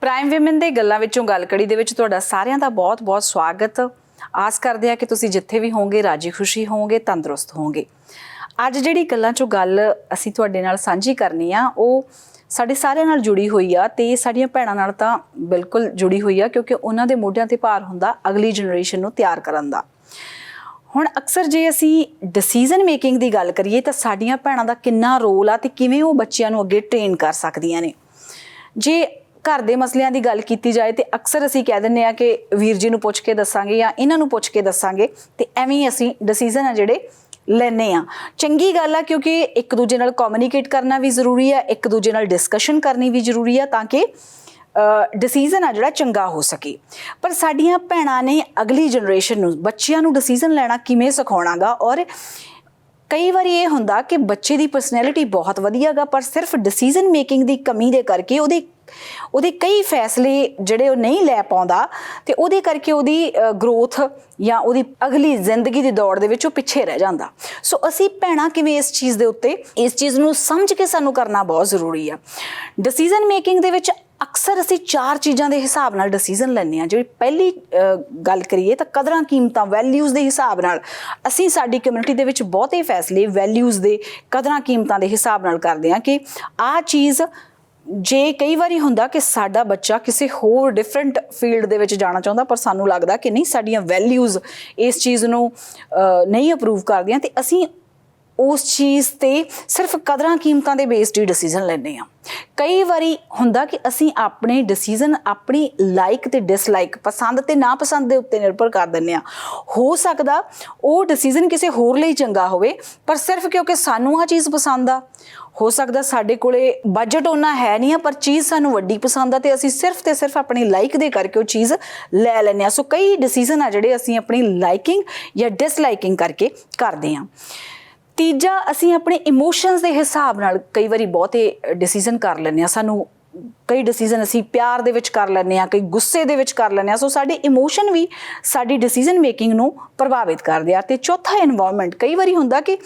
Prime women ਦੇ ਗੱਲਾਂ ਵਿੱਚੋਂ ਗੱਲ ਕੜੀ ਦੇ ਵਿੱਚ ਤੁਹਾਡਾ ਸਾਰਿਆਂ ਦਾ ਬਹੁਤ-ਬਹੁਤ ਸਵਾਗਤ। ਆਸ ਕਰਦੇ ਆ ਕਿ ਤੁਸੀਂ ਜਿੱਥੇ ਵੀ ਹੋਵੋਗੇ ਰਾਜੀ ਖੁਸ਼ੀ ਹੋਵੋਗੇ, ਤੰਦਰੁਸਤ ਹੋਵੋਗੇ। ਅੱਜ ਜਿਹੜੀ ਗੱਲਾਂ 'ਚੋਂ ਗੱਲ ਅਸੀਂ ਤੁਹਾਡੇ ਨਾਲ ਸਾਂਝੀ ਕਰਨੀ ਆ ਉਹ ਸਾਡੇ ਸਾਰਿਆਂ ਨਾਲ ਜੁੜੀ ਹੋਈ ਆ ਤੇ ਸਾਡੀਆਂ ਭੈਣਾਂ ਨਾਲ ਤਾਂ ਬਿਲਕੁਲ ਜੁੜੀ ਹੋਈ ਆ, ਕਿਉਂਕਿ ਉਹਨਾਂ ਦੇ ਮੋਢਿਆਂ ਤੇ ਭਾਰ ਹੁੰਦਾ ਅਗਲੀ ਜਨਰੇਸ਼ਨ ਨੂੰ ਤਿਆਰ ਕਰਨ ਦਾ। ਹੁਣ ਅਕਸਰ ਜੇ ਅਸੀਂ ਡਿਸੀਜ਼ਨ ਮੇਕਿੰਗ ਦੀ ਗੱਲ ਕਰੀਏ ਤਾਂ ਸਾਡੀਆਂ ਭੈਣਾਂ ਦਾ ਕਿੰਨਾ ਰੋਲ ਆ ਤੇ ਕਿਵੇਂ ਉਹ ਬੱਚਿਆਂ ਨੂੰ ਅੱਗੇ ਟ੍ਰੇਨ ਕਰ ਸਕਦੀਆਂ ਨੇ। ਜੇ ਘਰ ਦੇ ਮਸਲਿਆਂ ਦੀ ਗੱਲ ਕੀਤੀ ਜਾਏ ਤੇ ਅਕਸਰ ਅਸੀਂ ਕਹਿ ਦਿੰਦੇ ਆ ਕਿ ਵੀਰ ਜੀ ਨੂੰ ਪੁੱਛ ਕੇ ਦੱਸਾਂਗੇ ਜਾਂ ਇਹਨਾਂ ਨੂੰ ਪੁੱਛ ਕੇ ਦੱਸਾਂਗੇ, ਤੇ ਐਵੇਂ ਹੀ ਅਸੀਂ ਡਿਸੀਜ਼ਨ ਆ ਜਿਹੜੇ ਲੈਨੇ ਆ। ਚੰਗੀ ਗੱਲ ਆ, ਕਿਉਂਕਿ ਇੱਕ ਦੂਜੇ ਨਾਲ ਕਮਿਊਨੀਕੇਟ ਕਰਨਾ ਵੀ ਜ਼ਰੂਰੀ ਆ, ਇੱਕ ਦੂਜੇ ਨਾਲ ਡਿਸਕਸ਼ਨ ਕਰਨੀ ਵੀ ਜ਼ਰੂਰੀ ਆ ਤਾਂ ਕਿ ਡਿਸੀਜ਼ਨ ਆ ਜਿਹੜਾ ਚੰਗਾ ਹੋ ਸਕੇ। ਪਰ ਸਾਡੀਆਂ ਭੈਣਾਂ ਨੇ ਅਗਲੀ ਜਨਰੇਸ਼ਨ ਨੂੰ, ਬੱਚਿਆਂ ਨੂੰ ਡਿਸੀਜ਼ਨ ਲੈਣਾ ਕਿਵੇਂ ਸਿਖਾਉਣਾਗਾ। ਔਰ ਕਈ ਵਾਰੀ ਇਹ ਹੁੰਦਾ ਕਿ ਬੱਚੇ ਦੀ ਪਰਸਨੈਲਿਟੀ ਬਹੁਤ ਵਧੀਆ ਗਾ, ਪਰ ਸਿਰਫ ਡਿਸੀਜ਼ਨ ਮੇਕਿੰਗ ਦੀ ਕਮੀ ਦੇ ਕਰਕੇ ਉਹਦੇ ਕਈ ਫੈਸਲੇ ਜਿਹੜੇ ਉਹ ਨਹੀਂ ਲੈ ਪਾਉਂਦਾ ਤੇ ਉਹਦੇ ਕਰਕੇ ਉਹਦੀ ਗਰੋਥ ਜਾਂ ਉਹਦੀ ਅਗਲੀ ਜ਼ਿੰਦਗੀ ਦੀ ਦੌੜ ਦੇ ਵਿੱਚ ਉਹ ਪਿੱਛੇ ਰਹਿ ਜਾਂਦਾ। ਸੋ ਅਸੀਂ ਭੈਣਾਂ ਕਿਵੇਂ ਇਸ ਚੀਜ਼ ਦੇ ਉੱਤੇ, ਇਸ ਚੀਜ਼ ਨੂੰ ਸਮਝ ਕੇ ਸਾਨੂੰ ਕਰਨਾ ਬਹੁਤ ਜ਼ਰੂਰੀ ਆ। ਡਿਸੀਜ਼ਨ ਮੇਕਿੰਗ ਦੇ ਵਿੱਚ ਅਕਸਰ ਅਸੀਂ 4 ਚੀਜ਼ਾਂ ਦੇ ਹਿਸਾਬ ਨਾਲ ਡਿਸੀਜ਼ਨ ਲੈਂਦੇ ਹਾਂ। ਜਿਹੜੀ ਪਹਿਲੀ ਗੱਲ ਕਰੀਏ ਤਾਂ ਕਦਰਾਂ ਕੀਮਤਾਂ, ਵੈਲਿਊਜ਼ ਦੇ ਹਿਸਾਬ ਨਾਲ ਅਸੀਂ ਸਾਡੀ ਕਮਿਊਨਿਟੀ ਦੇ ਵਿੱਚ ਬਹੁਤੇ ਫੈਸਲੇ ਵੈਲਿਊਜ਼ ਦੇ, ਕਦਰਾਂ ਕੀਮਤਾਂ ਦੇ ਹਿਸਾਬ ਨਾਲ ਕਰਦੇ ਹਾਂ ਕਿ ਆਹ ਚੀਜ਼, ਜੇ ਕਈ ਵਾਰੀ ਹੁੰਦਾ ਕਿ ਸਾਡਾ ਬੱਚਾ ਕਿਸੇ ਹੋਰ ਡਿਫਰੈਂਟ ਫੀਲਡ ਦੇ ਵਿੱਚ ਜਾਣਾ ਚਾਹੁੰਦਾ ਪਰ ਸਾਨੂੰ ਲੱਗਦਾ ਕਿ ਨਹੀਂ ਸਾਡੀਆਂ ਵੈਲਿਊਜ਼ ਇਸ ਚੀਜ਼ ਨੂੰ ਨਹੀਂ ਅਪਰੂਵ ਕਰਦੀਆਂ, ਤੇ ਅਸੀਂ ਉਸ ਚੀਜ਼ ਤੇ ਸਿਰਫ ਕਦਰਾਂ ਕੀਮਤਾਂ ਦੇ ਬੇਸਡ ਹੀ ਡਿਸੀਜ਼ਨ ਲੈਂਦੇ ਹਾਂ। ਕਈ ਵਾਰੀ ਹੁੰਦਾ ਕਿ ਅਸੀਂ ਆਪਣੇ ਡਿਸੀਜ਼ਨ ਆਪਣੀ ਲਾਈਕ ਤੇ ਡਿਸਲਾਈਕ, ਪਸੰਦ ਤੇ ਨਾ ਪਸੰਦ ਦੇ ਉੱਤੇ ਨਿਰਭਰ ਕਰ ਦਿੰਦੇ ਹਾਂ। ਹੋ ਸਕਦਾ ਉਹ ਡਿਸੀਜ਼ਨ ਕਿਸੇ ਹੋਰ ਲਈ ਚੰਗਾ ਹੋਵੇ, ਪਰ ਸਿਰਫ ਕਿਉਂਕਿ ਸਾਨੂੰ ਆਹ ਚੀਜ਼ ਪਸੰਦ ਆ। ਹੋ ਸਕਦਾ ਸਾਡੇ ਕੋਲੇ ਬਜਟ ਉਹਨਾਂ ਹੈ ਨਹੀਂ ਆ, ਪਰ ਚੀਜ਼ ਸਾਨੂੰ ਵੱਡੀ ਪਸੰਦ ਆ ਤੇ ਅਸੀਂ ਸਿਰਫ ਤੇ ਸਿਰਫ ਆਪਣੀ ਲਾਈਕ ਦੇ ਕਰਕੇ ਉਹ ਚੀਜ਼ ਲੈ ਲੈਂਦੇ ਹਾਂ। ਸੋ ਕਈ ਡਿਸੀਜ਼ਨ ਆ ਜਿਹੜੇ ਅਸੀਂ ਆਪਣੀ ਲਾਈਕਿੰਗ ਜਾਂ ਡਿਸਲਾਈਕਿੰਗ ਕਰਕੇ ਕਰਦੇ ਹਾਂ। ਤੀਜਾ, ਅਸੀਂ ਆਪਣੇ ਇਮੋਸ਼ਨਸ ਦੇ ਹਿਸਾਬ ਨਾਲ ਕਈ ਵਾਰੀ ਬਹੁਤੇ ਡਿਸੀਜ਼ਨ ਕਰ ਲੈਂਦੇ ਹਾਂ। ਸਾਨੂੰ ਕਈ ਡਿਸੀਜ਼ਨ ਅਸੀਂ ਪਿਆਰ ਦੇ ਵਿੱਚ ਕਰ ਲੈਂਦੇ ਹਾਂ, ਕਈ ਗੁੱਸੇ ਦੇ ਵਿੱਚ ਕਰ ਲੈਂਦੇ ਹਾਂ। ਸੋ ਸਾਡੇ ਇਮੋਸ਼ਨ ਵੀ ਸਾਡੀ ਡਿਸੀਜ਼ਨ ਮੇਕਿੰਗ ਨੂੰ ਪ੍ਰਭਾਵਿਤ ਕਰਦੇ ਆ। ਤੇ ਚੌਥਾ, ਇਨਵਾਇਰਨਮੈਂਟ। ਕਈ ਵਾਰੀ ਹੁੰਦਾ ਕਿ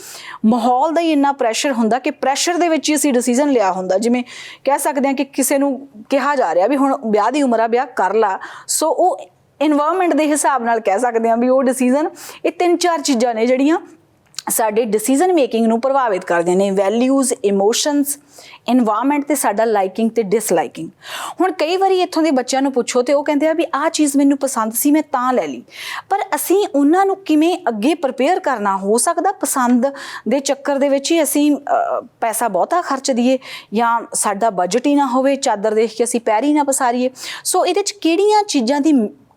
ਮਾਹੌਲ ਦਾ ਹੀ ਇੰਨਾ ਪ੍ਰੈਸ਼ਰ ਹੁੰਦਾ ਕਿ ਪ੍ਰੈਸ਼ਰ ਦੇ ਵਿੱਚ ਹੀ ਅਸੀਂ ਡਿਸੀਜ਼ਨ ਲਿਆ ਹੁੰਦਾ। ਜਿਵੇਂ ਕਹਿ ਸਕਦੇ ਹਾਂ ਕਿ ਕਿਸੇ ਨੂੰ ਕਿਹਾ ਜਾ ਰਿਹਾ ਵੀ ਹੁਣ ਵਿਆਹ ਦੀ ਉਮਰ ਆ, ਵਿਆਹ ਕਰ ਲਾ। ਸੋ ਉਹ ਇਨਵਾਇਰਨਮੈਂਟ ਦੇ ਹਿਸਾਬ ਨਾਲ ਕਹਿ ਸਕਦੇ ਹਾਂ ਵੀ ਉਹ ਡਿਸੀਜ਼ਨ, ਇਹ 3-4 ਚੀਜ਼ਾਂ ਨੇ ਜਿਹੜੀਆਂ ਸਾਡੇ ਡਿਸੀਜ਼ਨ ਮੇਕਿੰਗ ਨੂੰ ਪ੍ਰਭਾਵਿਤ ਕਰਦੀਆਂ ਨੇ। ਵੈਲਿਊਜ਼, ਇਮੋਸ਼ਨਸ, ਇਨਵਾਇਰਨਮੈਂਟ ਤੇ ਸਾਡਾ ਲਾਈਕਿੰਗ ਤੇ ਡਿਸਲਾਈਕਿੰਗ। ਹੁਣ ਕਈ ਵਾਰੀ ਇੱਥੋਂ ਦੇ ਬੱਚਿਆਂ ਨੂੰ ਪੁੱਛੋ ਤੇ ਉਹ ਕਹਿੰਦੇ ਆ ਵੀ ਆਹ ਚੀਜ਼ ਮੈਨੂੰ ਪਸੰਦ ਸੀ, ਮੈਂ ਤਾਂ ਲੈ ਲਈ। ਪਰ ਅਸੀਂ ਉਹਨਾਂ ਨੂੰ ਕਿਵੇਂ ਅੱਗੇ ਪ੍ਰਪੇਅਰ ਕਰਨਾ? ਹੋ ਸਕਦਾ ਪਸੰਦ ਦੇ ਚੱਕਰ ਦੇ ਵਿੱਚ ਹੀ ਅਸੀਂ ਪੈਸਾ ਬਹੁਤਾ ਖਰਚ ਦਈਏ ਜਾਂ ਸਾਡਾ ਬਜਟ ਹੀ ਨਾ ਹੋਵੇ, ਚਾਦਰ ਦੇਖ ਕੇ ਅਸੀਂ ਪੈਰ ਹੀ ਨਾ ਪਸਾਰੀਏ। ਸੋ ਇਹਦੇ 'ਚ ਕਿਹੜੀਆਂ ਚੀਜ਼ਾਂ ਦੀ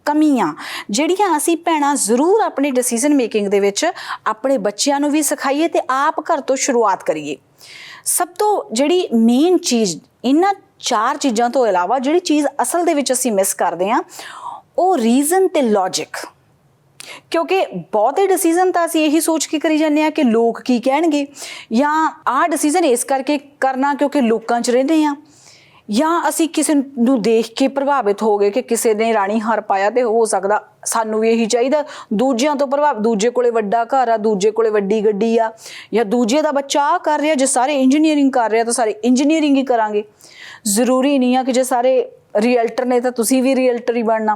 ਕਮੀਆਂ ਜਿਹੜੀਆਂ ਅਸੀਂ ਭੈਣਾਂ ਜ਼ਰੂਰ ਆਪਣੀ ਡਿਸੀਜ਼ਨ ਮੇਕਿੰਗ ਦੇ ਵਿੱਚ ਆਪਣੇ ਬੱਚਿਆਂ ਨੂੰ ਵੀ ਸਿਖਾਈਏ ਤੇ ਆਪ ਘਰ ਤੋਂ ਸ਼ੁਰੂਆਤ ਕਰੀਏ। ਸਭ ਤੋਂ ਜਿਹੜੀ ਮੇਨ ਚੀਜ਼, ਇਹਨਾਂ 4 ਚੀਜ਼ਾਂ ਤੋਂ ਇਲਾਵਾ ਜਿਹੜੀ ਚੀਜ਼ ਅਸਲ ਦੇ ਵਿੱਚ ਅਸੀਂ ਮਿਸ ਕਰਦੇ ਹਾਂ, ਉਹ ਰੀਜ਼ਨ ਤੇ ਲੌਜਿਕ। ਕਿਉਂਕਿ ਬਹੁਤੇ ਡਿਸੀਜ਼ਨ ਤਾਂ ਅਸੀਂ ਇਹੀ ਸੋਚ ਕੇ ਕਰੀ ਜਾਂਦੇ ਹਾਂ ਕਿ ਲੋਕ ਕੀ ਕਹਿਣਗੇ, ਜਾਂ ਆਹ ਡਿਸੀਜ਼ਨ ਇਸ ਕਰਕੇ ਕਰਨਾ ਕਿਉਂਕਿ ਲੋਕਾਂ 'ਚ ਰਹਿੰਦੇ ਹਾਂ, ਜਾਂ ਅਸੀਂ ਕਿਸੇ ਨੂੰ ਦੇਖ ਕੇ ਪ੍ਰਭਾਵਿਤ ਹੋ ਗਏ ਕਿ ਕਿਸੇ ਨੇ ਰਾਣੀ ਹਾਰ ਪਾਇਆ ਤੇ ਹੋ ਸਕਦਾ ਸਾਨੂੰ ਵੀ ਇਹੀ ਚਾਹੀਦਾ। ਦੂਜਿਆਂ ਤੋਂ ਪ੍ਰਭਾਵ, ਦੂਜੇ ਕੋਲੇ ਵੱਡਾ ਘਰ ਆ, ਦੂਜੇ ਕੋਲੇ ਵੱਡੀ ਗੱਡੀ ਆ, ਜਾਂ ਦੂਜੇ ਦਾ ਬੱਚਾ ਆ ਕਰ ਰਿਹਾ, ਜੇ ਸਾਰੇ ਇੰਜੀਨੀਅਰਿੰਗ ਕਰ ਰਿਹਾ ਤਾਂ ਸਾਰੇ ਇੰਜੀਨੀਅਰਿੰਗ ਹੀ ਕਰਾਂਗੇ। ਜ਼ਰੂਰੀ ਨਹੀਂ ਆ ਕਿ ਜੇ ਸਾਰੇ ਰੀਅਲਟਰ ਨੇ ਤਾਂ ਤੁਸੀਂ ਵੀ ਰੀਅਲਟਰ ਹੀ ਬਣਨਾ।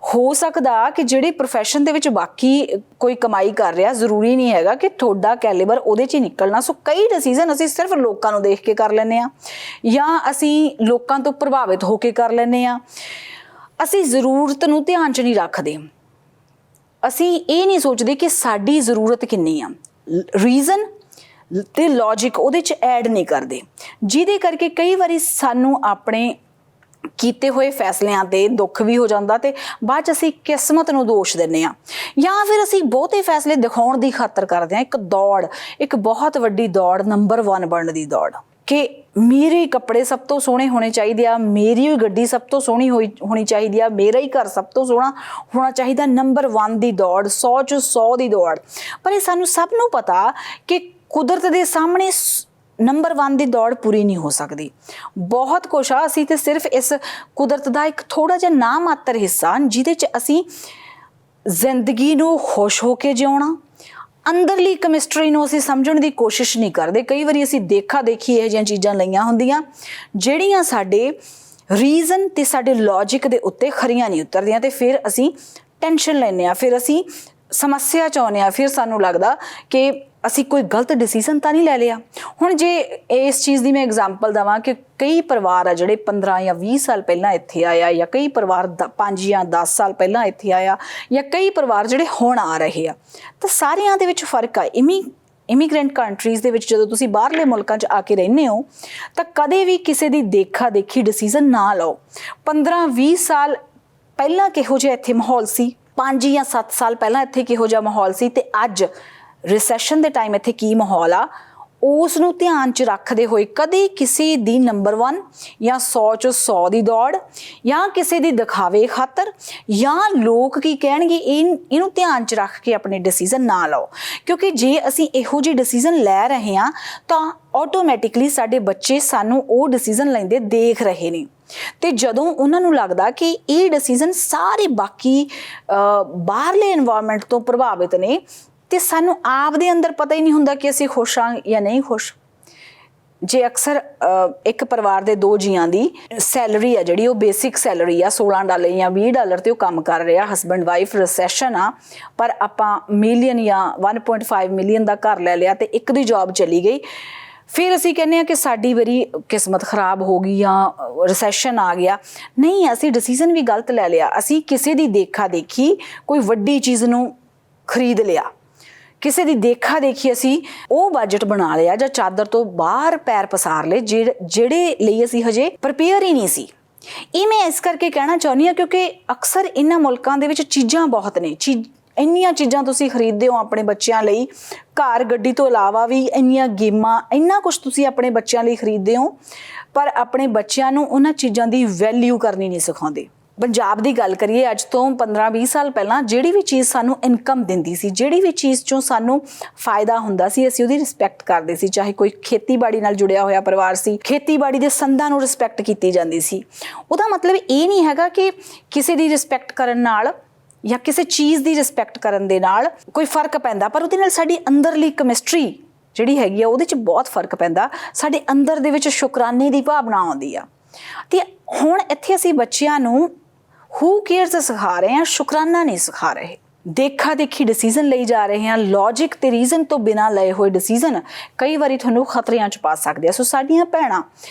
ਹੋ ਸਕਦਾ ਕਿ ਜਿਹੜੇ ਪ੍ਰੋਫੈਸ਼ਨ ਦੇ ਵਿੱਚ ਬਾਕੀ ਕੋਈ ਕਮਾਈ ਕਰ ਰਿਹਾ, ਜ਼ਰੂਰੀ ਨਹੀਂ ਹੈਗਾ ਕਿ ਤੁਹਾਡਾ ਕੈਲੀਬਰ ਉਹਦੇ 'ਚ ਹੀ ਨਿਕਲਣਾ। ਸੋ ਕਈ ਡਿਸੀਜ਼ਨ ਅਸੀਂ ਸਿਰਫ ਲੋਕਾਂ ਨੂੰ ਦੇਖ ਕੇ ਕਰ ਲੈਂਦੇ ਹਾਂ, ਜਾਂ ਅਸੀਂ ਲੋਕਾਂ ਤੋਂ ਪ੍ਰਭਾਵਿਤ ਹੋ ਕੇ ਕਰ ਲੈਂਦੇ ਹਾਂ। ਅਸੀਂ ਜ਼ਰੂਰਤ ਨੂੰ ਧਿਆਨ 'ਚ ਨਹੀਂ ਰੱਖਦੇ। ਅਸੀਂ ਇਹ ਨਹੀਂ ਸੋਚਦੇ ਕਿ ਸਾਡੀ ਜ਼ਰੂਰਤ ਕਿੰਨੀ ਆ। ਰੀਜ਼ਨ ਤੇ ਲੌਜਿਕ ਉਹਦੇ 'ਚ ਐਡ ਨਹੀਂ ਕਰਦੇ, ਜਿਹਦੇ ਕਰਕੇ ਕਈ ਵਾਰੀ ਸਾਨੂੰ ਆਪਣੇ ਕੀਤੇ ਹੋਏ ਫੈਸਲਿਆਂ ਤੇ ਦੁੱਖ ਵੀ ਹੋ ਜਾਂਦਾ ਤੇ ਬਾਅਦ 'ਚ ਅਸੀਂ ਕਿਸਮਤ ਨੂੰ ਦੋਸ਼ ਦਿੰਦੇ ਹਾਂ। ਜਾਂ ਫਿਰ ਅਸੀਂ ਬਹੁਤੇ ਫੈਸਲੇ ਦਿਖਾਉਣ ਦੀ ਖਾਤਰ ਕਰਦੇ ਹਾਂ। ਇੱਕ ਦੌੜ, ਇੱਕ ਬਹੁਤ ਵੱਡੀ ਦੌੜ, ਨੰਬਰ 1 ਬਣਨ ਦੀ ਦੌੜ, ਕਿ ਮੇਰੇ ਕੱਪੜੇ ਸਭ ਤੋਂ ਸੋਹਣੇ ਹੋਣੇ ਚਾਹੀਦੇ ਆ, ਮੇਰੀ ਗੱਡੀ ਸਭ ਤੋਂ ਸੋਹਣੀ ਹੋਣੀ ਚਾਹੀਦੀ ਆ, ਮੇਰਾ ਹੀ ਘਰ ਸਭ ਤੋਂ ਸੋਹਣਾ ਹੋਣਾ ਚਾਹੀਦਾ। ਨੰਬਰ 1 ਦੀ ਦੌੜ, 100 'ਚੋਂ 100 ਦੀ ਦੌੜ। ਪਰ ਇਹ ਸਾਨੂੰ ਸਭ ਨੂੰ ਪਤਾ ਕਿ ਕੁਦਰਤ ਦੇ ਸਾਹਮਣੇ ਨੰਬਰ 1 ਦੀ ਦੌੜ ਪੂਰੀ ਨਹੀਂ ਹੋ ਸਕਦੀ। ਬਹੁਤ ਕੁਛ ਆ, ਅਸੀਂ ਤੇ ਸਿਰਫ ਇਸ ਕੁਦਰਤ ਦਾ ਇੱਕ ਥੋੜ੍ਹਾ ਜਿਹਾ ਨਾ ਮਾਤਰ ਹਿੱਸਾ ਜਿਹਦੇ 'ਚ ਅਸੀਂ ਜ਼ਿੰਦਗੀ ਨੂੰ ਖੁਸ਼ ਹੋ ਕੇ ਜਿਉਣਾ, ਅੰਦਰਲੀ ਕੈਮਿਸਟਰੀ ਨੂੰ ਅਸੀਂ ਸਮਝਣ ਦੀ ਕੋਸ਼ਿਸ਼ ਨਹੀਂ ਕਰਦੇ। ਕਈ ਵਾਰੀ ਅਸੀਂ ਦੇਖਾ ਦੇਖੀ ਇਹੋ ਜਿਹੀਆਂ ਚੀਜ਼ਾਂ ਲਈਆਂ ਹੁੰਦੀਆਂ ਜਿਹੜੀਆਂ ਸਾਡੇ ਰੀਜ਼ਨ ਤੇ ਸਾਡੇ ਲੌਜਿਕ ਦੇ ਉੱਤੇ ਖਰੀਆਂ ਨਹੀਂ ਉਤਰਦੀਆਂ, ਤੇ ਫਿਰ ਅਸੀਂ ਟੈਨਸ਼ਨ ਲੈਂਦੇ ਹਾਂ, ਫਿਰ ਅਸੀਂ ਸਮੱਸਿਆ 'ਚ ਆਉਂਦੇ ਹਾਂ, ਫਿਰ ਸਾਨੂੰ ਲੱਗਦਾ ਕਿ ਅਸੀਂ ਕੋਈ ਗਲਤ ਡਿਸੀਜ਼ਨ ਤਾਂ ਨਹੀਂ ਲੈ ਲਿਆ। ਹੁਣ ਜੇ ਇਸ ਚੀਜ਼ ਦੀ ਮੈਂ ਐਗਜ਼ਾਮਪਲ ਦੇਵਾਂ ਕਿ ਕਈ ਪਰਿਵਾਰ ਆ ਜਿਹੜੇ 15 ਜਾਂ 20 ਸਾਲ ਪਹਿਲਾਂ ਇੱਥੇ ਆਇਆ, ਜਾਂ ਕਈ ਪਰਿਵਾਰ 5 ਜਾਂ 10 ਸਾਲ ਪਹਿਲਾਂ ਇੱਥੇ ਆਇਆ, ਜਾਂ ਕਈ ਪਰਿਵਾਰ ਜਿਹੜੇ ਹੁਣ ਆ ਰਹੇ ਆ, ਤਾਂ ਸਾਰਿਆਂ ਦੇ ਵਿੱਚ ਫਰਕ ਆ। ਇਮੀਗ੍ਰੈਂਟ ਕੰਟਰੀਜ਼ ਦੇ ਵਿੱਚ ਜਦੋਂ ਤੁਸੀਂ ਬਾਹਰਲੇ ਮੁਲਕਾਂ 'ਚ ਆ ਕੇ ਰਹਿੰਦੇ ਹੋ ਤਾਂ ਕਦੇ ਵੀ ਕਿਸੇ ਦੀ ਦੇਖਾ ਦੇਖੀ ਡਿਸੀਜ਼ਨ ਨਾ ਲਓ। 15-20 ਸਾਲ ਪਹਿਲਾਂ ਕਿਹੋ ਜਿਹਾ ਇੱਥੇ ਮਾਹੌਲ ਸੀ, 5 ਜਾਂ 7 ਸਾਲ ਪਹਿਲਾਂ ਇੱਥੇ ਕਿਹੋ ਜਿਹਾ ਮਾਹੌਲ ਸੀ, ਤੇ ਅੱਜ ਰਿਸੈਸ਼ਨ ਦੇ ਟਾਈਮ ਇੱਥੇ ਕੀ ਮਾਹੌਲ ਆ, ਉਸ ਨੂੰ ਧਿਆਨ 'ਚ ਰੱਖਦੇ ਹੋਏ ਕਦੇ ਕਿਸੇ ਦੀ ਨੰਬਰ 1 ਜਾਂ 100 'ਚੋਂ 100 ਦੀ ਦੌੜ, ਜਾਂ ਕਿਸੇ ਦੀ ਦਿਖਾਵੇ ਖਾਤਰ, ਜਾਂ ਲੋਕ ਕੀ ਕਹਿਣਗੇ, ਇਹਨੂੰ ਧਿਆਨ 'ਚ ਰੱਖ ਕੇ ਆਪਣੇ ਡਿਸੀਜ਼ਨ ਨਾ ਲਓ। ਕਿਉਂਕਿ ਜੇ ਅਸੀਂ ਇਹੋ ਜਿਹੇ ਡਿਸੀਜ਼ਨ ਲੈ ਰਹੇ ਹਾਂ ਤਾਂ ਆਟੋਮੈਟਿਕਲੀ ਸਾਡੇ ਬੱਚੇ ਸਾਨੂੰ ਉਹ ਡਿਸੀਜ਼ਨ ਲੈਂਦੇ ਦੇਖ ਰਹੇ ਨੇ, ਤੇ ਜਦੋਂ ਉਹਨਾਂ ਨੂੰ ਲੱਗਦਾ ਕਿ ਇਹ ਡਿਸੀਜ਼ਨ ਸਾਰੇ ਬਾਕੀ ਬਾਹਰਲੇ ਇਨਵਾਇਰਮੈਂਟ ਤੋਂ ਪ੍ਰਭਾਵਿਤ ਨੇ, ਤੇ ਸਾਨੂੰ ਆਪ ਦੇ ਅੰਦਰ ਪਤਾ ਹੀ ਨਹੀਂ ਹੁੰਦਾ ਕਿ ਅਸੀਂ ਖੁਸ਼ ਹਾਂ ਜਾਂ ਨਹੀਂ ਖੁਸ਼। ਜੇ ਅਕਸਰ ਇੱਕ ਪਰਿਵਾਰ ਦੇ 2 ਜੀਆਂ ਦੀ ਸੈਲਰੀ ਆ ਜਿਹੜੀ, ਉਹ ਬੇਸਿਕ ਸੈਲਰੀ ਆ $16 ਜਾਂ $20 ਤੇ ਉਹ ਕੰਮ ਕਰ ਰਿਹਾ, ਹਸਬੈਂਡ ਵਾਈਫ, ਰਿਸੈਸ਼ਨ ਆ, ਪਰ ਆਪਾਂ ਮਿਲੀਅਨ ਜਾਂ 1.5 ਮਿਲੀਅਨ ਦਾ ਘਰ ਲੈ ਲਿਆ ਤੇ ਇੱਕ ਦੀ ਜੌਬ ਚਲੀ ਗਈ, ਫਿਰ ਅਸੀਂ ਕਹਿੰਦੇ ਹਾਂ ਕਿ ਸਾਡੀ ਵਾਰੀ ਕਿਸਮਤ ਖਰਾਬ ਹੋ ਗਈ ਜਾਂ ਰਿਸੈਸ਼ਨ ਆ ਗਿਆ। ਨਹੀਂ, ਅਸੀਂ ਡਿਸੀਜ਼ਨ ਵੀ ਗਲਤ ਲੈ ਲਿਆ। ਅਸੀਂ ਕਿਸੇ ਦੀ ਦੇਖਾ ਦੇਖੀ ਕੋਈ ਵੱਡੀ ਚੀਜ਼ ਨੂੰ ਖਰੀਦ ਲਿਆ, ਕਿਸੇ ਦੀ ਦੇਖਾ ਦੇਖੀ ਅਸੀਂ ਉਹ ਬਜਟ ਬਣਾ ਲਿਆ, ਜਾਂ ਚਾਦਰ ਤੋਂ ਬਾਹਰ ਪੈਰ ਪਸਾਰ ਲਏ ਜਿਹੜੇ ਲਈ ਅਸੀਂ ਹਜੇ ਪ੍ਰਿਪੇਅਰ ਹੀ ਨਹੀਂ ਸੀ। ਇਹ ਮੈਂ ਇਸ ਕਰਕੇ ਕਹਿਣਾ ਚਾਹੁੰਦੀ ਹਾਂ ਕਿਉਂਕਿ ਅਕਸਰ ਇਹਨਾਂ ਮੁਲਕਾਂ ਦੇ ਵਿੱਚ ਚੀਜ਼ਾਂ ਬਹੁਤ ਨੇ, ਇੰਨੀਆਂ ਚੀਜ਼ਾਂ ਤੁਸੀਂ ਖਰੀਦਦੇ ਹੋ ਆਪਣੇ ਬੱਚਿਆਂ ਲਈ, ਘਰ ਗੱਡੀ ਤੋਂ ਇਲਾਵਾ ਵੀ ਇੰਨੀਆਂ ਗੇਮਾਂ, ਇੰਨਾ ਕੁਛ ਤੁਸੀਂ ਆਪਣੇ ਬੱਚਿਆਂ ਲਈ ਖਰੀਦਦੇ ਹੋ, ਪਰ ਆਪਣੇ ਬੱਚਿਆਂ ਨੂੰ ਉਹਨਾਂ ਚੀਜ਼ਾਂ ਦੀ ਵੈਲਿਊ ਕਰਨੀ ਨਹੀਂ ਸਿਖਾਉਂਦੇ। ਪੰਜਾਬ ਦੀ ਗੱਲ ਕਰੀਏ, ਅੱਜ ਤੋਂ 15-20 ਸਾਲ ਪਹਿਲਾਂ ਜਿਹੜੀ ਵੀ ਚੀਜ਼ ਸਾਨੂੰ ਇਨਕਮ ਦਿੰਦੀ ਸੀ, ਜਿਹੜੀ ਵੀ ਚੀਜ਼ 'ਚੋਂ ਸਾਨੂੰ ਫਾਇਦਾ ਹੁੰਦਾ ਸੀ, ਅਸੀਂ ਉਹਦੀ ਰਿਸਪੈਕਟ ਕਰਦੇ ਸੀ। ਚਾਹੇ ਕੋਈ ਖੇਤੀਬਾੜੀ ਨਾਲ ਜੁੜਿਆ ਹੋਇਆ ਪਰਿਵਾਰ ਸੀ, ਖੇਤੀਬਾੜੀ ਦੇ ਸੰਦਾਂ ਨੂੰ ਰਿਸਪੈਕਟ ਕੀਤੀ ਜਾਂਦੀ ਸੀ। ਉਹਦਾ ਮਤਲਬ ਇਹ ਨਹੀਂ ਹੈਗਾ ਕਿ ਕਿਸੇ ਦੀ ਰਿਸਪੈਕਟ ਕਰਨ ਨਾਲ ਜਾਂ ਕਿਸੇ ਚੀਜ਼ ਦੀ ਰਿਸਪੈਕਟ ਕਰਨ ਦੇ ਨਾਲ ਕੋਈ ਫਰਕ ਪੈਂਦਾ, ਪਰ ਉਹਦੇ ਨਾਲ ਸਾਡੀ ਅੰਦਰਲੀ ਕੈਮਿਸਟਰੀ ਜਿਹੜੀ ਹੈਗੀ ਆ ਉਹਦੇ 'ਚ ਬਹੁਤ ਫਰਕ ਪੈਂਦਾ। ਸਾਡੇ ਅੰਦਰ ਦੇ ਵਿੱਚ ਸ਼ੁਕਰਾਨੇ ਦੀ ਭਾਵਨਾ ਆਉਂਦੀ ਆ। ਤੇ ਹੁਣ ਇੱਥੇ ਅਸੀਂ ਬੱਚਿਆਂ ਨੂੰ ਹੂ ਕੇਅਰਸ ਸਿਖਾ ਰਹੇ ਹਾਂ, ਸ਼ੁਕਰਾਨਾ ਨਹੀਂ ਸਿਖਾ ਰਹੇ। ਦੇਖਾ ਦੇਖੀ ਡਿਸੀਜ਼ਨ ਲਈ ਜਾ ਰਹੇ ਹਾਂ, ਲੌਜਿਕ ਤੇ ਰੀਜ਼ਨ ਤੋਂ ਬਿਨਾਂ ਲਏ ਹੋਏ ਡਿਸੀਜ਼ਨ ਕਈ ਵਾਰੀ ਤੁਹਾਨੂੰ ਖਤਰਿਆਂ 'ਚ ਪਾ ਸਕਦੇ ਆ। ਸੋ ਸਾਡੀਆਂ ਭੈਣਾਂ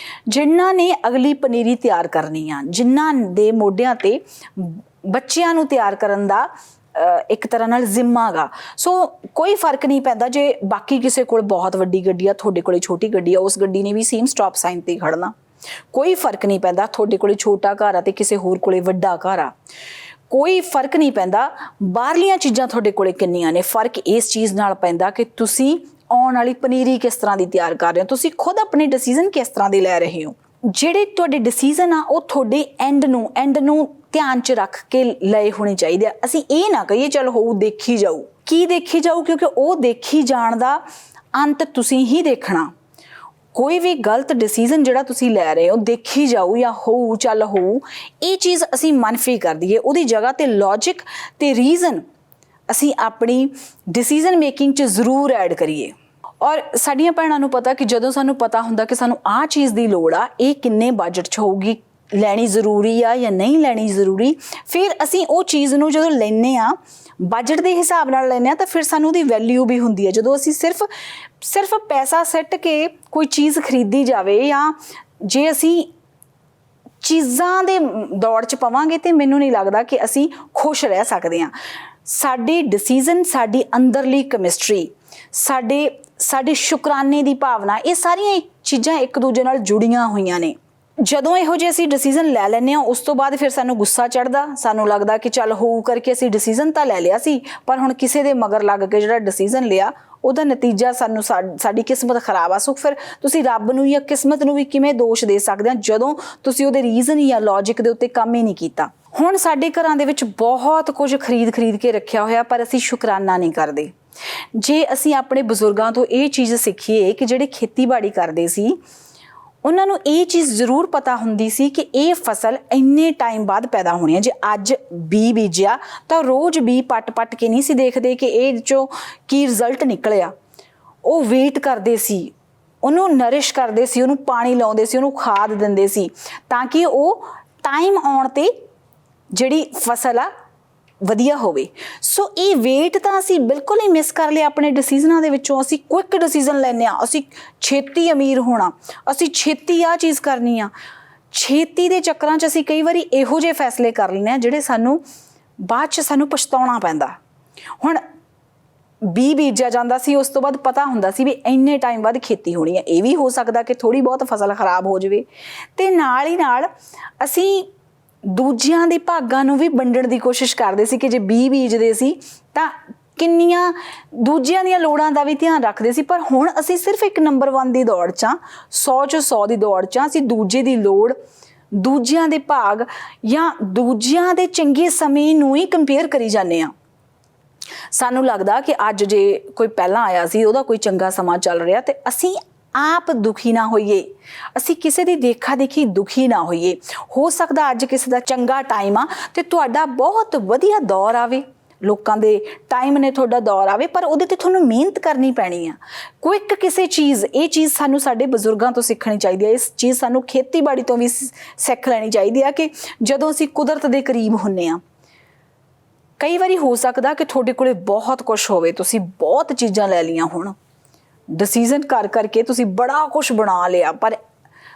ਜਿਨ੍ਹਾਂ ਨੇ ਅਗਲੀ ਪਨੀਰੀ ਤਿਆਰ ਕਰਨੀ ਆ, ਜਿਨ੍ਹਾਂ ਦੇ ਮੋਢਿਆਂ ਤੇ ਬੱਚਿਆਂ ਨੂੰ ਤਿਆਰ ਕਰਨ ਦਾ ਇੱਕ ਤਰ੍ਹਾਂ ਨਾਲ ਜ਼ਿੰਮਾ ਗਾ, ਸੋ ਕੋਈ ਫਰਕ ਨਹੀਂ ਪੈਂਦਾ ਜੇ ਬਾਕੀ ਕਿਸੇ ਕੋਲ ਬਹੁਤ ਵੱਡੀ ਗੱਡੀ ਆ, ਤੁਹਾਡੇ ਕੋਲੇ ਛੋਟੀ ਗੱਡੀ ਆ, ਉਸ ਗੱਡੀ ਨੇ ਵੀ ਸੇਮ ਸਟਾਪ ਸਾਈਨ ਤੇ ਖੜਨਾ। ਕੋਈ ਫਰਕ ਨਹੀਂ ਪੈਂਦਾ ਤੁਹਾਡੇ ਕੋਲੇ ਛੋਟਾ ਘਰ ਆ ਤੇ ਕਿਸੇ ਹੋਰ ਕੋਲੇ ਵੱਡਾ ਘਰ ਆ, ਕੋਈ ਫਰਕ ਨਹੀਂ ਪੈਂਦਾ ਬਾਹਰਲੀਆਂ ਚੀਜ਼ਾਂ ਤੁਹਾਡੇ ਕੋਲੇ ਕਿੰਨੀਆਂ ਨੇ। ਫਰਕ ਇਸ ਚੀਜ਼ ਨਾਲ ਪੈਂਦਾ ਕਿ ਤੁਸੀਂ ਆਉਣ ਵਾਲੀ ਪਨੀਰੀ ਕਿਸ ਤਰ੍ਹਾਂ ਦੀ ਤਿਆਰ ਕਰ ਰਹੇ ਹੋ, ਤੁਸੀਂ ਖੁਦ ਆਪਣੇ ਡਿਸੀਜ਼ਨ ਕਿਸ ਤਰ੍ਹਾਂ ਦੇ ਲੈ ਰਹੇ ਹੋ। ਜਿਹੜੇ ਤੁਹਾਡੇ ਡਿਸੀਜ਼ਨ ਆ ਉਹ ਤੁਹਾਡੇ ਐਂਡ ਨੂੰ ਧਿਆਨ 'ਚ ਰੱਖ ਕੇ ਲਏ ਹੋਣੇ ਚਾਹੀਦੇ ਆ। ਅਸੀਂ ਇਹ ਨਾ ਕਹੀਏ ਚਲ ਹੋਊ ਦੇਖੀ ਜਾਊ, ਕੀ ਦੇਖੀ ਜਾਊ, ਕਿਉਂਕਿ ਉਹ ਦੇਖੀ ਜਾਣ ਦਾ ਅੰਤ ਤੁਸੀਂ ਹੀ ਦੇਖਣਾ। ਕੋਈ ਵੀ ਗਲਤ ਡਿਸੀਜ਼ਨ ਜਿਹੜਾ ਤੁਸੀਂ ਲੈ ਰਹੇ ਹੋ ਦੇਖੀ ਜਾਊ ਜਾਂ ਹੋਊ ਚੱਲ ਹੋਊ, ਇਹ ਚੀਜ਼ ਅਸੀਂ ਮਨਫੀ ਕਰ ਦਈਏ। ਉਹਦੀ ਜਗ੍ਹਾ ਤੇ ਲੌਜਿਕ ਤੇ ਰੀਜ਼ਨ ਅਸੀਂ ਆਪਣੀ ਡਿਸੀਜ਼ਨ ਮੇਕਿੰਗ 'ਚ ਜ਼ਰੂਰ ਐਡ ਕਰੀਏ। ਔਰ ਸਾਡੀਆਂ ਭੈਣਾਂ ਨੂੰ ਪਤਾ ਕਿ ਜਦੋਂ ਸਾਨੂੰ ਪਤਾ ਹੁੰਦਾ ਕਿ ਸਾਨੂੰ ਆਹ ਚੀਜ਼ ਦੀ ਲੋੜ ਆ, ਇਹ ਕਿੰਨੇ ਬਜਟ 'ਚ ਹੋਊਗੀ, ਲੈਣੀ ਜ਼ਰੂਰੀ ਆ ਜਾਂ ਨਹੀਂ ਲੈਣੀ ਜ਼ਰੂਰੀ, ਫਿਰ ਅਸੀਂ ਉਹ ਚੀਜ਼ ਨੂੰ ਜਦੋਂ ਲੈਂਦੇ ਹਾਂ ਬਜਟ ਦੇ ਹਿਸਾਬ ਨਾਲ ਲੈਂਦੇ ਹਾਂ ਤਾਂ ਫਿਰ ਸਾਨੂੰ ਉਹਦੀ ਵੈਲਿਊ ਵੀ ਹੁੰਦੀ ਹੈ। ਜਦੋਂ ਅਸੀਂ ਸਿਰਫ ਪੈਸਾ ਸੱਟ ਕੇ ਕੋਈ ਚੀਜ਼ ਖਰੀਦੀ ਜਾਵੇ, ਜਾਂ ਜੇ ਅਸੀਂ ਚੀਜ਼ਾਂ ਦੇ ਦੌੜ 'ਚ ਪਵਾਂਗੇ ਤੇ ਮੈਨੂੰ ਨਹੀਂ ਲੱਗਦਾ ਕਿ ਅਸੀਂ ਖੁਸ਼ ਰਹਿ ਸਕਦੇ ਹਾਂ। ਸਾਡੇ ਡਿਸੀਜ਼ਨ, ਸਾਡੀ ਅੰਦਰਲੀ ਕੈਮਿਸਟਰੀ, ਸਾਡੇ ਸ਼ੁਕਰਾਨੇ ਦੀ ਭਾਵਨਾ, ਇਹ ਸਾਰੀਆਂ ਚੀਜ਼ਾਂ ਇੱਕ ਦੂਜੇ ਨਾਲ ਜੁੜੀਆਂ ਹੋਈਆਂ ਨੇ। ਜਦੋਂ ਇਹੋ ਜਿਹੇ ਅਸੀਂ ਡਿਸੀਜ਼ਨ ਲੈ ਲੈਂਦੇ ਹਾਂ ਉਸ ਤੋਂ ਬਾਅਦ ਫਿਰ ਸਾਨੂੰ ਗੁੱਸਾ ਚੜ੍ਹਦਾ, ਸਾਨੂੰ ਲੱਗਦਾ ਕਿ ਚੱਲ ਹੋਊ ਕਰਕੇ ਅਸੀਂ ਡਿਸੀਜ਼ਨ ਤਾਂ ਲੈ ਲਿਆ ਸੀ, ਪਰ ਹੁਣ ਕਿਸੇ ਦੇ ਮਗਰ ਲੱਗ ਕੇ ਜਿਹੜਾ ਡਿਸੀਜ਼ਨ ਲਿਆ ਉਹਦਾ ਨਤੀਜਾ ਸਾਡੀ ਕਿਸਮਤ ਖਰਾਬ ਆ। ਸੋ ਫਿਰ ਤੁਸੀਂ ਰੱਬ ਨੂੰ ਜਾਂ ਕਿਸਮਤ ਨੂੰ ਵੀ ਕਿਵੇਂ ਦੋਸ਼ ਦੇ ਸਕਦੇ ਆ ਜਦੋਂ ਤੁਸੀਂ ਉਹਦੇ ਰੀਜ਼ਨ ਜਾਂ ਲੌਜਿਕ ਦੇ ਉੱਤੇ ਕੰਮ ਹੀ ਨਹੀਂ ਕੀਤਾ। ਹੁਣ ਸਾਡੇ ਘਰਾਂ ਦੇ ਵਿੱਚ ਬਹੁਤ ਕੁਝ ਖਰੀਦ ਕੇ ਰੱਖਿਆ ਹੋਇਆ, ਪਰ ਅਸੀਂ ਸ਼ੁਕਰਾਨਾ ਨਹੀਂ ਕਰਦੇ। ਜੇ ਅਸੀਂ ਆਪਣੇ ਬਜ਼ੁਰਗਾਂ ਤੋਂ ਇਹ ਚੀਜ਼ ਸਿੱਖੀਏ ਕਿ ਜਿਹੜੇ ਖੇਤੀਬਾੜੀ ਕਰਦੇ ਸੀ ਉਹਨਾਂ ਨੂੰ ਇਹ ਚੀਜ਼ ਜ਼ਰੂਰ ਪਤਾ ਹੁੰਦੀ ਸੀ ਕਿ ਇਹ ਫਸਲ ਇੰਨੇ ਟਾਈਮ ਬਾਅਦ ਪੈਦਾ ਹੋਣੀ ਹੈ। ਜੇ ਅੱਜ ਬੀਜ ਬੀਜਿਆ ਤਾਂ ਰੋਜ਼ ਬੀਜ ਪੱਟ ਕੇ ਨਹੀਂ ਸੀ ਦੇਖਦੇ ਕਿ ਇਹ 'ਚੋਂ ਕੀ ਰਿਜ਼ਲਟ ਨਿਕਲਿਆ। ਉਹ ਵੇਟ ਕਰਦੇ ਸੀ ਉਹਨੂੰ ਨਰਿਸ਼ ਕਰਦੇ ਸੀ, ਉਹਨੂੰ ਪਾਣੀ ਲਾਉਂਦੇ ਸੀ, ਉਹਨੂੰ ਖਾਦ ਦਿੰਦੇ ਸੀ ਤਾਂ ਕਿ ਉਹ ਟਾਈਮ ਆਉਣ 'ਤੇ ਜਿਹੜੀ ਫਸਲ ਆ ਵਧੀਆ ਹੋਵੇ। ਸੋ ਇਹ ਵੇਟ ਤਾਂ ਅਸੀਂ ਬਿਲਕੁਲ ਹੀ ਮਿਸ ਕਰ ਲਿਆ ਆਪਣੇ ਡਿਸੀਜ਼ਨਾਂ ਦੇ ਵਿੱਚੋਂ। ਅਸੀਂ ਕੁਇੱਕ ਡਿਸੀਜ਼ਨ ਲੈਂਦੇ ਹਾਂ, ਅਸੀਂ ਛੇਤੀ ਅਮੀਰ ਹੋਣਾ, ਅਸੀਂ ਛੇਤੀ ਆਹ ਚੀਜ਼ ਕਰਨੀ ਆ। ਛੇਤੀ ਦੇ ਚੱਕਰਾਂ 'ਚ ਅਸੀਂ ਕਈ ਵਾਰੀ ਇਹੋ ਜਿਹੇ ਫੈਸਲੇ ਕਰ ਲੈਂਦੇ ਹਾਂ ਜਿਹੜੇ ਸਾਨੂੰ ਬਾਅਦ 'ਚ ਸਾਨੂੰ ਪਛਤਾਉਣਾ ਪੈਂਦਾ। ਹੁਣ ਬੀਜਿਆ ਜਾਂਦਾ ਸੀ, ਉਸ ਤੋਂ ਬਾਅਦ ਪਤਾ ਹੁੰਦਾ ਸੀ ਵੀ ਇੰਨੇ ਟਾਈਮ ਬਾਅਦ ਖੇਤੀ ਹੋਣੀ ਹੈ। ਇਹ ਵੀ ਹੋ ਸਕਦਾ ਕਿ ਥੋੜ੍ਹੀ ਬਹੁਤ ਫਸਲ ਖਰਾਬ ਹੋ ਜਾਵੇ, ਅਤੇ ਨਾਲ ਹੀ ਨਾਲ ਅਸੀਂ ਦੂਜਿਆਂ ਦੇ ਭਾਗਾਂ ਨੂੰ ਵੀ ਵੰਡਣ ਦੀ ਕੋਸ਼ਿਸ਼ ਕਰਦੇ ਸੀ ਕਿ ਜੇ ਬੀਜਦੇ ਸੀ ਤਾਂ ਕਿੰਨੀਆਂ ਦੂਜਿਆਂ ਦੀਆਂ ਲੋੜਾਂ ਦਾ ਵੀ ਧਿਆਨ ਰੱਖਦੇ ਸੀ। ਪਰ ਹੁਣ ਅਸੀਂ ਸਿਰਫ ਇੱਕ ਨੰਬਰ 1 ਦੀ ਦੌੜ 'ਚ ਹਾਂ, 100 'ਚੋਂ 100 ਦੀ ਦੌੜ 'ਚ ਹਾਂ। ਅਸੀਂ ਦੂਜੇ ਦੀ ਲੋੜ, ਦੂਜਿਆਂ ਦੇ ਭਾਗ ਜਾਂ ਦੂਜਿਆਂ ਦੇ ਚੰਗੇ ਸਮੇਂ ਨੂੰ ਹੀ ਕੰਪੇਅਰ ਕਰੀ ਜਾਂਦੇ ਹਾਂ। ਸਾਨੂੰ ਲੱਗਦਾ ਕਿ ਅੱਜ ਜੇ ਕੋਈ ਪਹਿਲਾਂ ਆਇਆ ਸੀ, ਉਹਦਾ ਕੋਈ ਚੰਗਾ ਸਮਾਂ ਚੱਲ ਰਿਹਾ, ਤੇ ਅਸੀਂ ਆਪ ਦੁਖੀ ਨਾ ਹੋਈਏ, ਅਸੀਂ ਕਿਸੇ ਦੀ ਦੇਖਾ ਦੇਖੀ ਦੁਖੀ ਨਾ ਹੋਈਏ। ਹੋ ਸਕਦਾ ਅੱਜ ਕਿਸੇ ਦਾ ਚੰਗਾ ਟਾਈਮ ਆ ਤੇ ਤੁਹਾਡਾ ਬਹੁਤ ਵਧੀਆ ਦੌਰ ਆਵੇ, ਲੋਕਾਂ ਦੇ ਟਾਈਮ ਨੇ ਤੁਹਾਡਾ ਦੌਰ ਆਵੇ, ਪਰ ਉਹਦੇ ਤੇ ਤੁਹਾਨੂੰ ਮਿਹਨਤ ਕਰਨੀ ਪੈਣੀ ਆ। ਕੁਇੱਕ ਕਿਸੇ ਚੀਜ਼, ਇਹ ਚੀਜ਼ ਸਾਨੂੰ ਸਾਡੇ ਬਜ਼ੁਰਗਾਂ ਤੋਂ ਸਿੱਖਣੀ ਚਾਹੀਦੀ ਹੈ। ਇਸ ਚੀਜ਼ ਸਾਨੂੰ ਖੇਤੀਬਾੜੀ ਤੋਂ ਵੀ ਸਿੱਖ ਲੈਣੀ ਚਾਹੀਦੀ ਆ ਕਿ ਜਦੋਂ ਅਸੀਂ ਕੁਦਰਤ ਦੇ ਕਰੀਬ ਹੁੰਦੇ ਹਾਂ, ਕਈ ਵਾਰੀ ਹੋ ਸਕਦਾ ਕਿ ਤੁਹਾਡੇ ਕੋਲੇ ਬਹੁਤ ਕੁਛ ਹੋਵੇ, ਤੁਸੀਂ ਬਹੁਤ ਚੀਜ਼ਾਂ ਲੈ ਲਈਆਂ, ਹੁਣ ਡਿਸੀਜ਼ਨ ਕਰ ਕਰਕੇ ਤੁਸੀਂ ਬੜਾ ਕੁਛ ਬਣਾ ਲਿਆ, ਪਰ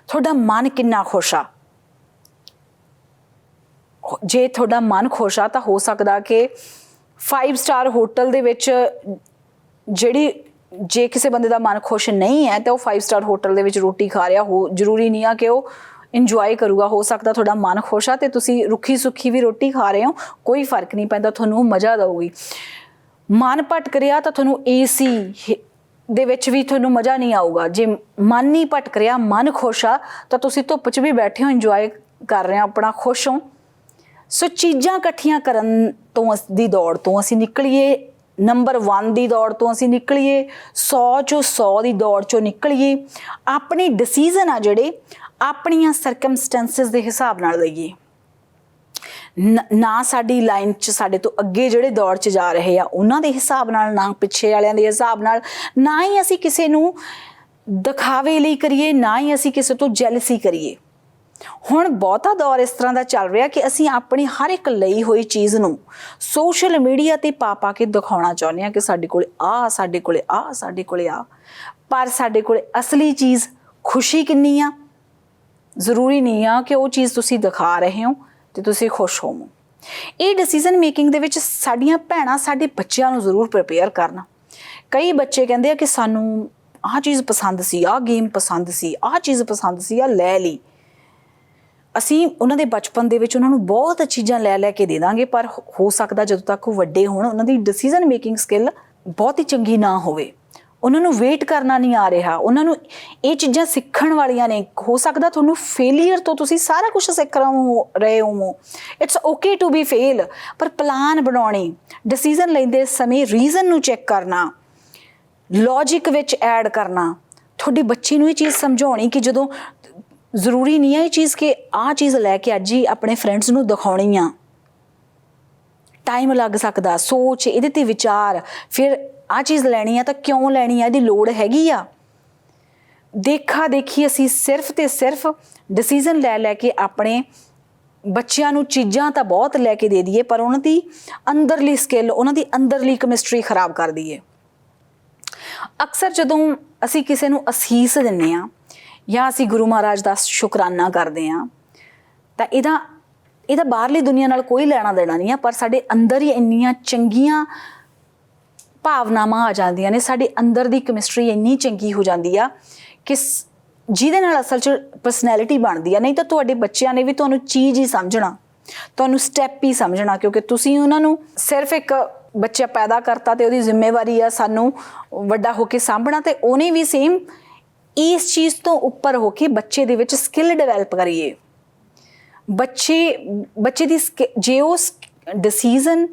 ਤੁਹਾਡਾ ਮਨ ਕਿੰਨਾ ਖੁਸ਼ ਆ। ਜੇ ਤੁਹਾਡਾ ਮਨ ਖੁਸ਼ ਆ ਤਾਂ ਹੋ ਸਕਦਾ ਕਿ 5 ਸਟਾਰ ਹੋਟਲ ਦੇ ਵਿੱਚ ਜਿਹੜੀ, ਜੇ ਕਿਸੇ ਬੰਦੇ ਦਾ ਮਨ ਖੁਸ਼ ਨਹੀਂ ਹੈ ਤਾਂ ਉਹ 5 ਸਟਾਰ ਹੋਟਲ ਦੇ ਵਿੱਚ ਰੋਟੀ ਖਾ ਰਿਹਾ ਹੋ, ਜ਼ਰੂਰੀ ਨਹੀਂ ਆ ਕਿ ਉਹ ਇੰਜੋਏ ਕਰੂਗਾ। ਹੋ ਸਕਦਾ ਤੁਹਾਡਾ ਮਨ ਖੁਸ਼ ਆ ਤੇ ਤੁਸੀਂ ਰੁੱਖੀ ਸੁੱਖੀ ਵੀ ਰੋਟੀ ਖਾ ਰਹੇ ਹੋ, ਕੋਈ ਫਰਕ ਨਹੀਂ ਪੈਂਦਾ, ਤੁਹਾਨੂੰ ਮਜ਼ਾ ਦਊਗੀ। ਮਨ ਭਟਕ ਰਿਹਾ ਤਾਂ ਤੁਹਾਨੂੰ AC ਦੇ ਵਿੱਚ ਵੀ ਤੁਹਾਨੂੰ ਮਜ਼ਾ ਨਹੀਂ ਆਊਗਾ। ਜੇ ਮਨ ਨਹੀਂ ਭਟਕ ਰਿਹਾ, ਮਨ ਖੁਸ਼ ਆ, ਤਾਂ ਤੁਸੀਂ ਧੁੱਪ 'ਚ ਵੀ ਬੈਠੇ ਹੋ, ਇੰਜੋਏ ਕਰ ਰਹੇ ਹੋ, ਆਪਣਾ ਖੁਸ਼ ਹੋ। ਸੋ ਚੀਜ਼ਾਂ ਇਕੱਠੀਆਂ ਕਰਨ ਤੋਂ ਦੀ ਦੌੜ ਤੋਂ ਅਸੀਂ ਨਿਕਲੀਏ, ਨੰਬਰ 1 ਦੀ ਦੌੜ ਤੋਂ ਅਸੀਂ ਨਿਕਲੀਏ, 100 'ਚੋਂ 100 ਦੀ ਦੌੜ 'ਚੋਂ ਨਿਕਲੀਏ। ਆਪਣੇ ਡਿਸੀਜ਼ਨ ਆ ਜਿਹੜੇ ਆਪਣੀਆਂ ਸਰਕਮਸਟੈਂਸਿਸ ਦੇ ਹਿਸਾਬ ਨਾਲ ਲਈਏ, ਨਾ ਸਾਡੀ ਲਾਈਨ 'ਚ ਸਾਡੇ ਤੋਂ ਅੱਗੇ ਜਿਹੜੇ ਦੌੜ 'ਚ ਜਾ ਰਹੇ ਆ ਉਹਨਾਂ ਦੇ ਹਿਸਾਬ ਨਾਲ, ਨਾ ਪਿੱਛੇ ਵਾਲਿਆਂ ਦੇ ਹਿਸਾਬ ਨਾਲ, ਨਾ ਹੀ ਅਸੀਂ ਕਿਸੇ ਨੂੰ ਦਿਖਾਵੇ ਲਈ ਕਰੀਏ, ਨਾ ਹੀ ਅਸੀਂ ਕਿਸੇ ਤੋਂ ਜੈਲਸੀ ਕਰੀਏ। ਹੁਣ ਬਹੁਤਾ ਦੌਰ ਇਸ ਤਰ੍ਹਾਂ ਦਾ ਚੱਲ ਰਿਹਾ ਕਿ ਅਸੀਂ ਆਪਣੀ ਹਰ ਇੱਕ ਲਈ ਹੋਈ ਚੀਜ਼ ਨੂੰ ਸੋਸ਼ਲ ਮੀਡੀਆ 'ਤੇ ਪਾ ਕੇ ਦਿਖਾਉਣਾ ਚਾਹੁੰਦੇ ਹਾਂ ਕਿ ਸਾਡੇ ਕੋਲ ਆ, ਸਾਡੇ ਕੋਲ ਆ, ਸਾਡੇ ਕੋਲ ਆ। ਪਰ ਸਾਡੇ ਕੋਲ ਅਸਲੀ ਚੀਜ਼ ਖੁਸ਼ੀ ਕਿੰਨੀ ਆ? ਜ਼ਰੂਰੀ ਨਹੀਂ ਆ ਕਿ ਉਹ ਚੀਜ਼ ਤੁਸੀਂ ਦਿਖਾ ਰਹੇ ਹੋ ਤੇ ਤੁਸੀਂ ਖੁਸ਼ ਹੋਵੋ। ਇਹ ਡਿਸੀਜ਼ਨ ਮੇਕਿੰਗ ਦੇ ਵਿੱਚ ਸਾਡੀਆਂ ਭੈਣਾਂ ਸਾਡੇ ਬੱਚਿਆਂ ਨੂੰ ਜ਼ਰੂਰ ਪ੍ਰਿਪੇਅਰ ਕਰਨਾ। ਕਈ ਬੱਚੇ ਕਹਿੰਦੇ ਆ ਕਿ ਸਾਨੂੰ ਆਹ ਚੀਜ਼ ਪਸੰਦ ਸੀ, ਆਹ ਗੇਮ ਪਸੰਦ ਸੀ, ਆਹ ਚੀਜ਼ ਪਸੰਦ ਸੀ, ਆਹ ਲੈ ਲਈ। ਅਸੀਂ ਉਹਨਾਂ ਦੇ ਬਚਪਨ ਦੇ ਵਿੱਚ ਉਹਨਾਂ ਨੂੰ ਬਹੁਤ ਚੀਜ਼ਾਂ ਲੈ ਕੇ ਦੇ ਦਾਂਗੇ, ਪਰ ਹੋ ਸਕਦਾ ਜਦੋਂ ਤੱਕ ਉਹ ਵੱਡੇ ਹੋਣ ਉਹਨਾਂ ਦੀ ਡਿਸੀਜ਼ਨ ਮੇਕਿੰਗ ਸਕਿੱਲ ਬਹੁਤ ਹੀ ਚੰਗੀ ਨਾ ਹੋਵੇ, ਉਹਨਾਂ ਨੂੰ ਵੇਟ ਕਰਨਾ ਨਹੀਂ ਆ ਰਿਹਾ, ਉਹਨਾਂ ਨੂੰ ਇਹ ਚੀਜ਼ਾਂ ਸਿੱਖਣ ਵਾਲੀਆਂ ਨੇ। ਹੋ ਸਕਦਾ ਤੁਹਾਨੂੰ ਫੇਲੀਅਰ ਤੋਂ ਤੁਸੀਂ ਸਾਰਾ ਕੁਛ ਸਿੱਖ ਰਹੇ ਹੋ, it's okay to be fail, ਪਰ ਪਲਾਨ ਬਣਾਉਣੇ, ਡਿਸੀਜ਼ਨ ਲੈਂਦੇ ਸਮੇਂ ਰੀਜ਼ਨ ਨੂੰ ਚੈੱਕ ਕਰਨਾ, ਲੌਜਿਕ ਵਿੱਚ ਐਡ ਕਰਨਾ, ਤੁਹਾਡੇ ਬੱਚੇ ਨੂੰ ਇਹ ਚੀਜ਼ ਸਮਝਾਉਣੀ ਕਿ ਜਦੋਂ ਜ਼ਰੂਰੀ ਨਹੀਂ ਹੈ ਇਹ ਚੀਜ਼ ਕਿ ਆਹ ਚੀਜ਼ ਲੈ ਕੇ ਅੱਜ ਹੀ ਆਪਣੇ ਫਰੈਂਡਸ ਨੂੰ ਦਿਖਾਉਣੀ ਆ। ਟਾਈਮ ਲੱਗ ਸਕਦਾ, ਸੋਚ, ਇਹਦੇ 'ਤੇ ਵਿਚਾਰ, ਫਿਰ ਆਹ ਚੀਜ਼ ਲੈਣੀ ਆ ਤਾਂ ਕਿਉਂ ਲੈਣੀ ਆ, ਇਹਦੀ ਲੋੜ ਹੈਗੀ ਆ। ਦੇਖਾ ਦੇਖੀ ਅਸੀਂ ਸਿਰਫ ਤੇ ਸਿਰਫ ਡਿਸੀਜ਼ਨ ਲੈ ਕੇ ਆਪਣੇ ਬੱਚਿਆਂ ਨੂੰ ਚੀਜ਼ਾਂ ਤਾਂ ਬਹੁਤ ਲੈ ਕੇ ਦੇ ਦਈਏ, ਪਰ ਉਹਨਾਂ ਦੀ ਅੰਦਰਲੀ ਸਕਿੱਲ, ਉਹਨਾਂ ਦੀ ਅੰਦਰਲੀ ਕੈਮਿਸਟਰੀ ਖਰਾਬ ਕਰ ਦਈਏ। ਅਕਸਰ ਜਦੋਂ ਅਸੀਂ ਕਿਸੇ ਨੂੰ ਅਸੀਸ ਦਿੰਦੇ ਹਾਂ ਜਾਂ ਅਸੀਂ ਗੁਰੂ ਮਹਾਰਾਜ ਦਾ ਸ਼ੁਕਰਾਨਾ ਕਰਦੇ ਹਾਂ ਤਾਂ ਇਹਦਾ ਬਾਹਰਲੀ ਦੁਨੀਆ ਨਾਲ ਕੋਈ ਲੈਣਾ ਦੇਣਾ ਨਹੀਂ ਆ, ਪਰ ਸਾਡੇ ਅੰਦਰ ਹੀ ਇੰਨੀਆਂ ਚੰਗੀਆਂ ਭਾਵਨਾਵਾਂ ਆ ਜਾਂਦੀਆਂ ਨੇ, ਸਾਡੇ ਅੰਦਰ ਦੀ ਕੈਮਿਸਟਰੀ ਇੰਨੀ ਚੰਗੀ ਹੋ ਜਾਂਦੀ ਆ ਕਿ ਜਿਹਦੇ ਨਾਲ ਅਸਲ 'ਚ ਪਰਸਨੈਲਿਟੀ ਬਣਦੀ ਆ। ਨਹੀਂ ਤਾਂ ਤੁਹਾਡੇ ਬੱਚਿਆਂ ਨੇ ਵੀ ਤੁਹਾਨੂੰ ਚੀਜ਼ ਹੀ ਸਮਝਣਾ, ਤੁਹਾਨੂੰ ਸਟੈਪ ਹੀ ਸਮਝਣਾ, ਕਿਉਂਕਿ ਤੁਸੀਂ ਉਹਨਾਂ ਨੂੰ ਸਿਰਫ ਇੱਕ ਬੱਚਾ ਪੈਦਾ ਕਰਤਾ ਤੇ ਉਹਦੀ ਜ਼ਿੰਮੇਵਾਰੀ ਆ ਸਾਨੂੰ ਵੱਡਾ ਹੋ ਕੇ ਸਾਂਭਣਾ, ਤੇ ਉਹਨੇ ਵੀ ਸੇਮ ਇਸ ਚੀਜ਼ ਤੋਂ ਉੱਪਰ ਹੋ ਕੇ ਬੱਚੇ ਦੇ ਵਿੱਚ ਸਕਿੱਲ ਡਿਵੈਲਪ ਕਰੀਏ। ਬੱਚੇ ਦੀ ਜੇ ਉਹ ਡਿਸੀਜ਼ਨ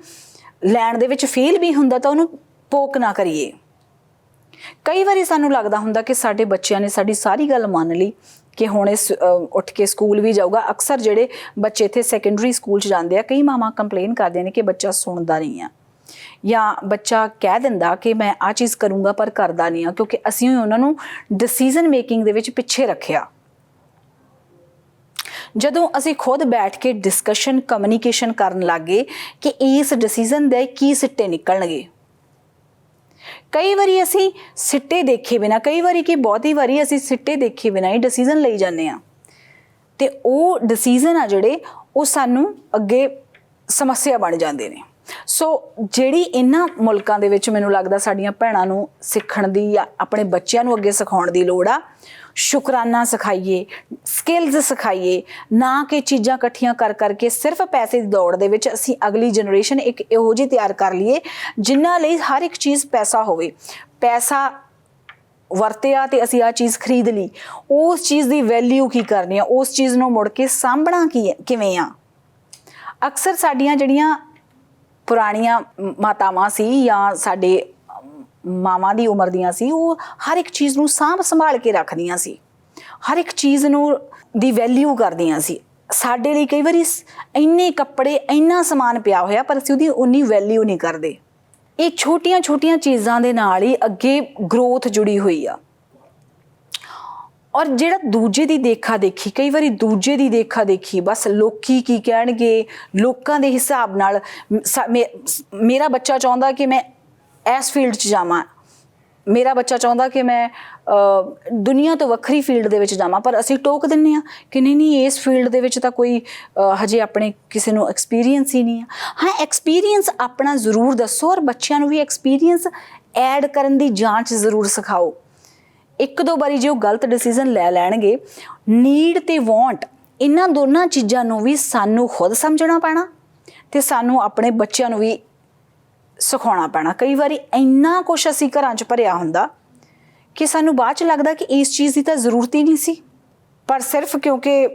ਲੈਣ ਦੇ ਵਿੱਚ ਫੇਲ ਵੀ ਹੁੰਦਾ ਤਾਂ ਉਹਨੂੰ ਪੋਕ ਨਾ ਕਰੀਏ। ਕਈ ਵਾਰੀ ਸਾਨੂੰ ਲੱਗਦਾ ਹੁੰਦਾ ਕਿ ਸਾਡੇ ਬੱਚਿਆਂ ਨੇ ਸਾਡੀ ਸਾਰੀ ਗੱਲ ਮੰਨ ਲਈ ਕਿ ਹੁਣ ਇਹ ਉੱਠ ਕੇ ਸਕੂਲ ਵੀ ਜਾਊਗਾ। ਅਕਸਰ ਜਿਹੜੇ ਬੱਚੇ ਇੱਥੇ ਸੈਕੰਡਰੀ ਸਕੂਲ 'ਚ ਜਾਂਦੇ ਆ, ਕਈ ਮਾਵਾਂ ਕੰਪਲੇਨ ਕਰਦੀਆਂ ਨੇ ਕਿ ਬੱਚਾ ਸੁਣਦਾ ਨਹੀਂ ਆ, ਜਾਂ ਬੱਚਾ ਕਹਿ ਦਿੰਦਾ ਕਿ ਮੈਂ ਆ ਚੀਜ਼ ਕਰੂੰਗਾ ਪਰ ਕਰਦਾ ਨਹੀਂ ਆ, ਕਿਉਂਕਿ ਅਸੀਂ ਉਹਨਾਂ ਨੂੰ ਡਿਸੀਜਨ ਮੇਕਿੰਗ ਦੇ ਵਿੱਚ ਪਿੱਛੇ ਰੱਖਿਆ। ਜਦੋਂ ਅਸੀਂ ਖੁਦ ਬੈਠ ਕੇ ਡਿਸਕਸ਼ਨ ਕਮਿਊਨੀਕੇਸ਼ਨ ਕਰਨ ਲੱਗੇ ਕਿ ਇਸ ਡਿਸੀਜਨ ਦੇ ਕੀ ਸਿੱਟੇ ਨਿਕਲਣਗੇ, ਕਈ ਵਾਰੀ ਅਸੀਂ ਸਿੱਟੇ ਦੇਖੇ ਬਿਨਾਂ, ਕਈ ਵਾਰੀ ਕਿ ਬਹੁਤੀ ਵਾਰੀ ਅਸੀਂ ਸਿੱਟੇ ਦੇਖੇ ਬਿਨਾਂ ਹੀ ਡਿਸੀਜਨ ਲਈ ਜਾਂਦੇ ਆ, ਤੇ ਉਹ ਡਿਸੀਜਨ ਆ ਜਿਹੜੇ ਉਹ ਸਾਨੂੰ ਅੱਗੇ ਸਮੱਸਿਆ ਬਣ ਜਾਂਦੇ ਨੇ। ਸੋ ਜਿਹੜੀ ਇਹਨਾਂ ਮੁਲਕਾਂ ਦੇ ਵਿੱਚ ਮੈਨੂੰ ਲੱਗਦਾ ਸਾਡੀਆਂ ਭੈਣਾਂ ਨੂੰ ਸਿੱਖਣ ਦੀ ਜਾਂ ਆਪਣੇ ਬੱਚਿਆਂ ਨੂੰ ਅੱਗੇ ਸਿਖਾਉਣ ਦੀ ਲੋੜ ਆ। ਸ਼ੁਕਰਾਨਾ ਸਿਖਾਈਏ, ਸਕਿੱਲਸ ਸਿਖਾਈਏ, ਨਾ ਕਿ ਚੀਜ਼ਾਂ ਇਕੱਠੀਆਂ ਕਰ ਕਰਕੇ ਸਿਰਫ ਪੈਸੇ ਦੀ ਦੌੜ ਦੇ ਵਿੱਚ ਅਸੀਂ ਅਗਲੀ ਜਨਰੇਸ਼ਨ ਇੱਕ ਇਹੋ ਜਿਹੀ ਤਿਆਰ ਕਰ ਲਈਏ ਜਿਨ੍ਹਾਂ ਲਈ ਹਰ ਇੱਕ ਚੀਜ਼ ਪੈਸਾ ਹੋਵੇ। ਪੈਸਾ ਵਰਤਿਆ ਤੇ ਅਸੀਂ ਆ ਚੀਜ਼ ਖਰੀਦ ਲਈ, ਉਸ ਚੀਜ਼ ਦੀ ਵੈਲਿਊ ਕੀ ਕਰਨੀ ਆ, ਉਸ ਚੀਜ਼ ਨੂੰ ਮੁੜ ਕੇ ਸਾਂਭਣਾ ਕਿਵੇਂ ਆ। ਅਕਸਰ ਸਾਡੀਆਂ ਜਿਹੜੀਆਂ ਪੁਰਾਣੀਆਂ ਮਾਤਾਵਾਂ ਸੀ ਜਾਂ ਸਾਡੇ ਮਾਵਾਂ ਦੀ ਉਮਰ ਦੀਆਂ ਸੀ, ਉਹ ਹਰ ਇੱਕ ਚੀਜ਼ ਨੂੰ ਸਾਂਭ ਸੰਭਾਲ ਕੇ ਰੱਖਦੀਆਂ ਸੀ, ਹਰ ਇੱਕ ਚੀਜ਼ ਨੂੰ ਦੀ ਵੈਲਿਊ ਕਰਦੀਆਂ ਸੀ। ਸਾਡੇ ਲਈ ਕਈ ਵਾਰੀ ਇੰਨੇ ਕੱਪੜੇ, ਇੰਨਾ ਸਮਾਨ ਪਿਆ ਹੋਇਆ ਪਰ ਅਸੀਂ ਉਹਦੀ ਉਨੀ ਵੈਲਿਊ ਨਹੀਂ ਕਰਦੇ। ਇਹ ਛੋਟੀਆਂ ਛੋਟੀਆਂ ਚੀਜ਼ਾਂ ਦੇ ਨਾਲ ਹੀ ਅੱਗੇ ਗਰੋਥ ਜੁੜੀ ਹੋਈ ਆ। ਔਰ ਜਿਹੜਾ ਦੂਜੇ ਦੀ ਦੇਖਾ ਦੇਖੀ, ਕਈ ਵਾਰੀ ਦੂਜੇ ਦੀ ਦੇਖਾ ਦੇਖੀ, ਬਸ ਲੋਕੀ ਕੀ ਕਹਿਣਗੇ, ਲੋਕਾਂ ਦੇ ਹਿਸਾਬ ਨਾਲ ਮੇਰਾ ਬੱਚਾ ਚਾਹੁੰਦਾ ਕਿ ਮੈਂ ਇਸ ਫੀਲਡ 'ਚ ਜਾਵਾਂ, ਮੇਰਾ ਬੱਚਾ ਚਾਹੁੰਦਾ ਕਿ ਮੈਂ ਦੁਨੀਆ ਤੋਂ ਵੱਖਰੀ ਫੀਲਡ ਦੇ ਵਿੱਚ ਜਾਵਾਂ, ਪਰ ਅਸੀਂ ਟੋਕ ਦਿੰਦੇ ਹਾਂ ਕਿ ਨਹੀਂ ਇਸ ਫੀਲਡ ਦੇ ਵਿੱਚ ਤਾਂ ਕੋਈ ਹਜੇ ਆਪਣੇ ਕਿਸੇ ਨੂੰ ਐਕਸਪੀਰੀਅੰਸ ਹੀ ਨਹੀਂ ਆ। ਹਾਂ, ਐਕਸਪੀਰੀਅੰਸ ਆਪਣਾ ਜ਼ਰੂਰ ਦੱਸੋ, ਔਰ ਬੱਚਿਆਂ ਨੂੰ ਵੀ ਐਕਸਪੀਰੀਅੰਸ ਐਡ ਕਰਨ ਦੀ ਜਾਂਚ ਜ਼ਰੂਰ ਸਿਖਾਓ। ਇੱਕ ਦੋ ਵਾਰੀ ਜੇ ਉਹ ਗਲਤ ਡਿਸੀਜ਼ਨ ਲੈ ਲੈਣਗੇ, ਨੀਡ ਤੇ ਵਾਂਟ, ਇਹਨਾਂ ਦੋਨਾਂ ਚੀਜ਼ਾਂ ਨੂੰ ਵੀ ਸਾਨੂੰ ਖੁਦ ਸਮਝਣਾ ਪੈਣਾ ਤੇ ਸਾਨੂੰ ਆਪਣੇ ਬੱਚਿਆਂ ਨੂੰ ਵੀ ਸਿਖਾਉਣਾ ਪੈਣਾ। ਕਈ ਵਾਰੀ ਇੰਨਾ ਕੁਛ ਅਸੀਂ ਘਰਾਂ 'ਚ ਭਰਿਆ ਹੁੰਦਾ ਕਿ ਸਾਨੂੰ ਬਾਅਦ 'ਚ ਲੱਗਦਾ ਕਿ ਇਸ ਚੀਜ਼ ਦੀ ਤਾਂ ਜ਼ਰੂਰਤ ਹੀ ਨਹੀਂ ਸੀ, ਪਰ ਸਿਰਫ ਕਿਉਂਕਿ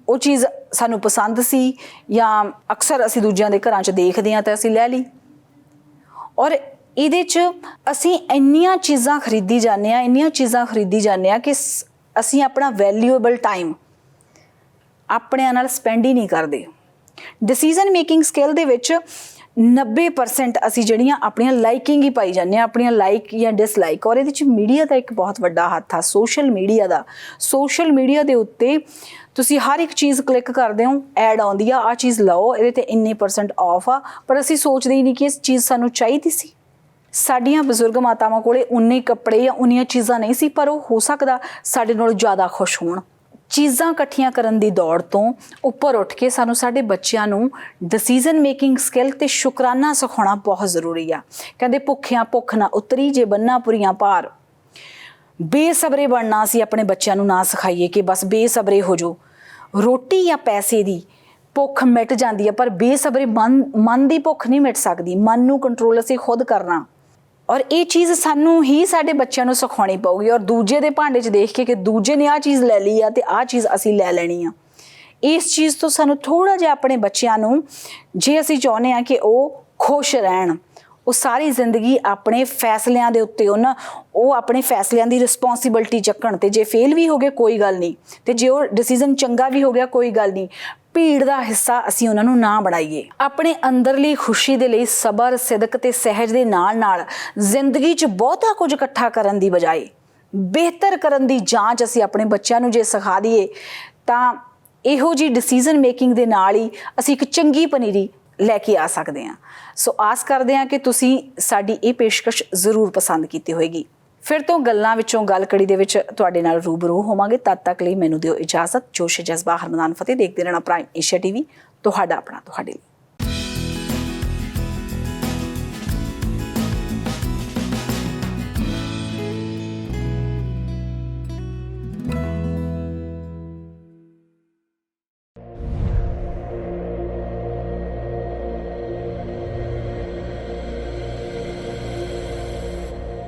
ਉਹ ਚੀਜ਼ ਸਾਨੂੰ ਪਸੰਦ ਸੀ ਜਾਂ ਅਕਸਰ ਅਸੀਂ ਦੂਜਿਆਂ ਦੇ ਘਰਾਂ 'ਚ ਦੇਖਦੇ ਹਾਂ ਤਾਂ ਅਸੀਂ ਲੈ ਲਈ। ਔਰ ਇਹਦੇ 'ਚ ਅਸੀਂ ਇੰਨੀਆਂ ਚੀਜ਼ਾਂ ਖਰੀਦੀ ਜਾਂਦੇ ਹਾਂ, ਇੰਨੀਆਂ ਚੀਜ਼ਾਂ ਖਰੀਦੀ ਜਾਂਦੇ ਹਾਂ ਕਿ ਅਸੀਂ ਆਪਣਾ ਵੈਲਿਊਏਬਲ ਟਾਈਮ ਆਪਣਿਆਂ ਨਾਲ ਸਪੈਂਡ ਹੀ ਨਹੀਂ ਕਰਦੇ। ਡਿਸੀਜ਼ਨ ਮੇਕਿੰਗ ਸਕਿੱਲ ਦੇ ਵਿੱਚ 90% ਅਸੀਂ ਜਿਹੜੀਆਂ ਆਪਣੀਆਂ ਲਾਈਕਿੰਗ ਹੀ ਪਾਈ ਜਾਂਦੇ ਹਾਂ, ਆਪਣੀਆਂ ਲਾਈਕ ਜਾਂ ਡਿਸਲਾਈਕ। ਔਰ ਇਹਦੇ 'ਚ ਮੀਡੀਆ ਦਾ ਇੱਕ ਬਹੁਤ ਵੱਡਾ ਹੱਥ ਆ, ਸੋਸ਼ਲ ਮੀਡੀਆ ਦਾ। ਸੋਸ਼ਲ ਮੀਡੀਆ ਦੇ ਉੱਤੇ ਤੁਸੀਂ ਹਰ ਇੱਕ ਚੀਜ਼ ਕਲਿੱਕ ਕਰਦੇ ਹੋ, ਐਡ ਆਉਂਦੀ ਆ, ਆਹ ਚੀਜ਼ ਲਓ, ਇਹਦੇ 'ਤੇ ਇੰਨੇ % ਆਫ ਆ, ਪਰ ਅਸੀਂ ਸੋਚਦੇ ਹੀ ਨਹੀਂ ਕਿ ਇਸ ਚੀਜ਼ ਸਾਨੂੰ ਚਾਹੀਦੀ ਸੀ। ਸਾਡੀਆਂ ਬਜ਼ੁਰਗ ਮਾਤਾਵਾਂ ਕੋਲੇ ਉਨੇ ਕੱਪੜੇ ਜਾਂ ਉਨੀਆਂ ਚੀਜ਼ਾਂ ਨਹੀਂ ਸੀ, ਪਰ ਉਹ ਹੋ ਸਕਦਾ ਸਾਡੇ ਨਾਲੋਂ ਜ਼ਿਆਦਾ ਖੁਸ਼ ਹੋਣ। ਚੀਜ਼ਾਂ ਇਕੱਠੀਆਂ ਕਰਨ ਦੀ ਦੌੜ ਤੋਂ ਉੱਪਰ ਉੱਠ ਕੇ ਸਾਨੂੰ ਸਾਡੇ ਬੱਚਿਆਂ ਨੂੰ ਡਿਸੀਜ਼ਨ ਮੇਕਿੰਗ ਸਕਿੱਲ ਤੇ ਸ਼ੁਕਰਾਨਾ ਸਿਖਾਉਣਾ ਬਹੁਤ ਜ਼ਰੂਰੀ ਆ। ਕਹਿੰਦੇ ਭੁੱਖਿਆਂ ਭੁੱਖ ਨਾ ਉਤਰੀ, ਜੇ ਬੰਨਾ ਪੁਰੀਆਂ ਭਾਰ। ਬੇਸਬਰੇ ਬਣਨਾ ਅਸੀਂ ਆਪਣੇ ਬੱਚਿਆਂ ਨੂੰ ਨਾ ਸਿਖਾਈਏ ਕਿ ਬਸ ਬੇਸਬਰੇ ਹੋ ਜਾਓ। ਰੋਟੀ ਜਾਂ ਪੈਸੇ ਦੀ ਭੁੱਖ ਮਿਟ ਜਾਂਦੀ ਹੈ, ਪਰ ਬੇਸਬਰੇ ਮਨ ਦੀ ਭੁੱਖ ਨਹੀਂ ਮਿਟ ਸਕਦੀ। ਮਨ ਨੂੰ ਕੰਟਰੋਲ ਅਸੀਂ ਖੁਦ ਕਰਨਾ, ਔਰ ਇਹ ਚੀਜ਼ ਸਾਨੂੰ ਹੀ ਸਾਡੇ ਬੱਚਿਆਂ ਨੂੰ ਸਿਖਾਉਣੀ ਪਊਗੀ। ਔਰ ਦੂਜੇ ਦੇ ਭਾਂਡੇ 'ਚ ਦੇਖ ਕੇ ਕਿ ਦੂਜੇ ਨੇ ਆਹ ਚੀਜ਼ ਲੈ ਲਈ ਆ ਤੇ ਆਹ ਚੀਜ਼ ਅਸੀਂ ਲੈ ਲੈਣੀ ਆ, ਇਸ ਚੀਜ਼ ਤੋਂ ਸਾਨੂੰ ਥੋੜ੍ਹਾ ਜਿਹਾ ਆਪਣੇ ਬੱਚਿਆਂ ਨੂੰ, ਜੇ ਅਸੀਂ ਚਾਹੁੰਦੇ ਹਾਂ ਕਿ ਉਹ ਖੁਸ਼ ਰਹਿਣ, ਉਹ ਸਾਰੀ ਜ਼ਿੰਦਗੀ ਆਪਣੇ ਫੈਸਲਿਆਂ ਦੇ ਉੱਤੇ ਉਹ ਆਪਣੇ ਫੈਸਲਿਆਂ ਦੀ ਰਿਸਪੌਂਸਿਬਿਲਟੀ ਚੱਕਣ, ਤੇ ਜੇ ਫੇਲ ਵੀ ਹੋ ਗਏ ਕੋਈ ਗੱਲ ਨਹੀਂ, ਤੇ ਜੇ ਉਹ ਡਿਸੀਜ਼ਨ ਚੰਗਾ ਵੀ ਹੋ ਗਿਆ ਕੋਈ ਗੱਲ ਨਹੀਂ, ਭੀੜ ਦਾ ਹਿੱਸਾ ਅਸੀਂ ਉਹਨਾਂ ਨੂੰ ਨਾ ਬਣਾਈਏ। ਆਪਣੇ ਅੰਦਰਲੀ ਖੁਸ਼ੀ ਦੇ ਲਈ ਸਬਰ, ਸਿਦਕ ਤੇ ਸਹਿਜ ਦੇ ਨਾਲ ਨਾਲ ਜ਼ਿੰਦਗੀ 'ਚ ਬਹੁਤਾ ਕੁਝ ਇਕੱਠਾ ਕਰਨ ਦੀ ਬਜਾਏ ਬਿਹਤਰ ਕਰਨ ਦੀ ਜਾਂਚ ਅਸੀਂ ਆਪਣੇ ਬੱਚਿਆਂ ਨੂੰ ਜੇ ਸਿਖਾ ਦਈਏ, ਤਾਂ ਇਹੋ ਜਿਹੀ ਡਿਸੀਜ਼ਨ ਮੇਕਿੰਗ ਦੇ ਨਾਲ ਹੀ ਅਸੀਂ ਇੱਕ ਚੰਗੀ ਪਨੀਰੀ ਲੈ ਕੇ ਆ ਸਕਦੇ ਹਾਂ। ਸੋ ਆਸ ਕਰਦੇ ਹਾਂ ਕਿ ਤੁਸੀਂ ਸਾਡੀ ਇਹ ਪੇਸ਼ਕਸ਼ ਜ਼ਰੂਰ ਪਸੰਦ ਕੀਤੀ ਹੋਏਗੀ। ਫਿਰ ਤੋਂ ਗੱਲਾਂ ਵਿੱਚੋਂ ਗੱਲ ਕੜੀ ਦੇ ਵਿੱਚ ਤੁਹਾਡੇ ਨਾਲ ਰੂਬਰੂ ਹੋਵਾਂਗੇ। ਤਦ ਤੱਕ ਲਈ ਮੈਨੂੰ ਦਿਓ ਇਜਾਜ਼ਤ। ਜੋਸ਼ ਜਜ਼ਬਾ ਹਰਮਨਾਨ ਫਤਿਹ। ਦੇਖਦੇ ਰਹਿਣਾ ਪ੍ਰਾਈਮ ਏਸ਼ੀਆ TV, ਤੁਹਾਡਾ ਆਪਣਾ, ਤੁਹਾਡੇ ਲਈ।